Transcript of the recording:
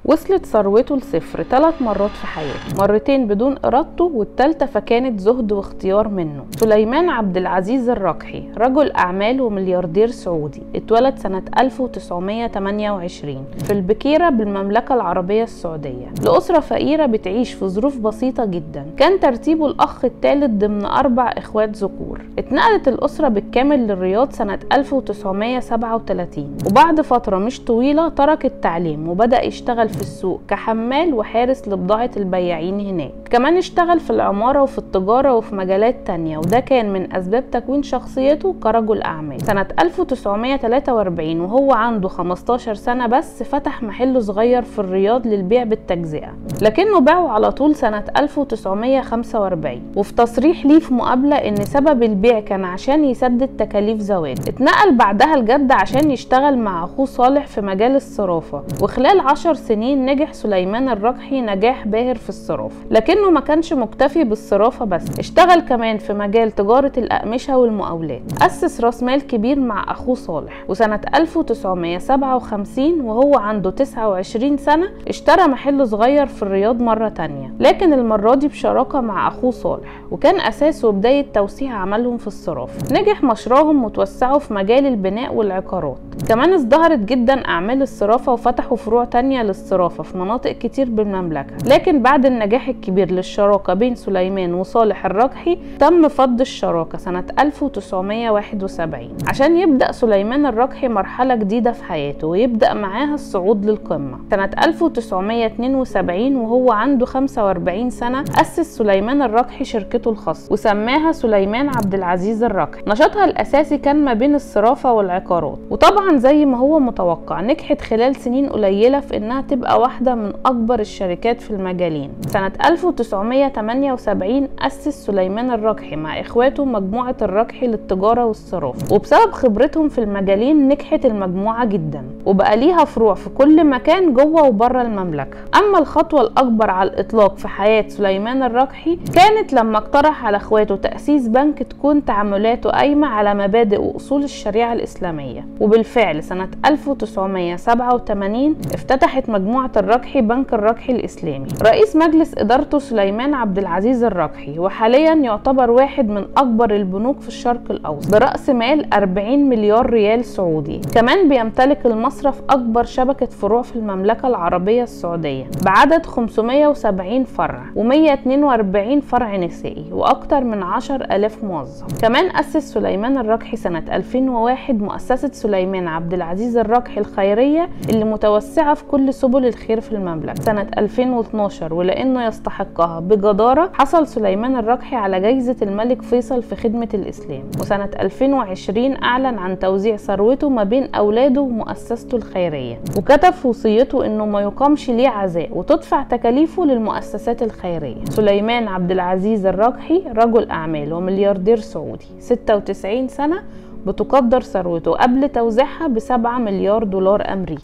وصلت ثروته لصفر 3 مرات في حياته، مرتين بدون إرادته والتالتة فكانت زهد واختيار منه. سليمان عبد العزيز الرقحي رجل أعمال وملياردير سعودي، اتولد سنة 1928 في البكيرة بالمملكة العربية السعودية لأسرة فقيرة بتعيش في ظروف بسيطة جدا. كان ترتيبه الأخ الثالث ضمن 4 إخوات ذكور. اتنقلت الأسرة بالكامل للرياض سنة 1937، وبعد فترة مش طويلة ترك التعليم وبدأ يشتغل في السوق كحمال وحارس لبضاعة البياعين هناك. كمان اشتغل في العمارة وفي التجارة وفي مجالات تانية، وده كان من أسباب تكوين شخصيته كرجل أعمال. سنة 1943 وهو عنده 15 سنة بس فتح محل صغير في الرياض للبيع بالتجزئة، لكنه باعه على طول سنة 1945. وفي تصريح ليه في مقابلة إن سبب البيع كان عشان يسدد تكاليف زواج. اتنقل بعدها لجدة عشان يشتغل مع أخوه صالح في مجال الصرافة، وخلال 10 سنين نجح سليمان الرقحي نجاح باهر في الصرافة. لكنه ما كانش مكتفي بالصرافة بس، اشتغل كمان في مجال تجارة الأقمشة والمقاولات. أسس راس مال كبير مع أخوه صالح، وسنة 1957 وهو عنده 29 سنة اشترى محل صغير في الرياض مرة تانية، لكن المرة دي بشراكة مع أخوه صالح، وكان أساسه بداية توسيع عملهم في الصرافة. نجح مشروعهم وتوسعوا في مجال البناء والعقارات. كمان ازدهرت جدا أعمال الصرافة وفتحوا فروع تانية للصرافة في مناطق كتير بالمملكة. لكن بعد النجاح الكبير للشراكة بين سليمان وصالح الرقحي تم فض الشراكة سنة 1971 عشان يبدأ سليمان الرقحي مرحلة جديدة في حياته ويبدأ معاها الصعود للقمة. سنة 1972 وهو عنده 45 سنة أسس سليمان الرقحي شركته الخاصة وسماها سليمان عبد العزيز الرقحي. نشاطها الأساسي كان ما بين الصرافة والعقارات، وطبعا زي ما هو متوقع نجحت خلال سنين قليلة في إنها تبقى واحدة من أكبر الشركات في المجالين. سنة 1978 أسس سليمان الرقحي مع إخواته مجموعة الرقحي للتجارة والصرافة، وبسبب خبرتهم في المجالين نجحت المجموعة جدا وبقى ليها فروع في كل مكان جوه وبره المملكة. أما الخطوة الأكبر على الإطلاق في حياة سليمان الرقحي كانت لما اقترح على إخواته تأسيس بنك تكون تعاملاته قايمة على مبادئ وأصول الشريعة الإسلامية. وبالفعل سنة 1987 افتتحت مجموعة الرقحي بنك الرقحي الإسلامي. رئيس مجلس إدارته سليمان عبد العزيز الرقحي، وحاليا يعتبر واحد من أكبر البنوك في الشرق الأوسط برأس مال 40 مليار ريال سعودي. كمان بيمتلك المصرف أكبر شبكة فروع في المملكة العربية السعودية بعدد 570 فرع و142 فرع نسائي وأكثر من 10,000 موظف. كمان أسس سليمان الرقحي سنة 2001 مؤسسة سليمان عبد العزيز الرقحي الخيرية اللي متوسعة في كل سبل الخير في المملكة. سنة 2012 ولأنه يستحقها بجدارة حصل سليمان الرقحي على جائزة الملك فيصل في خدمة الإسلام. وسنة 2020 أعلن عن توزيع ثروته ما بين أولاده ومؤسسته الخيرية، وكتب في وصيته إنه ما يقامش ليه عزاء وتدفع تكاليفه للمؤسسات الخيرية. سليمان عبد العزيز الرقحي رجل أعمال وملياردير سعودي، 96 سنة، بتقدر ثروته قبل توزيعها ب7 مليار دولار أمريكي.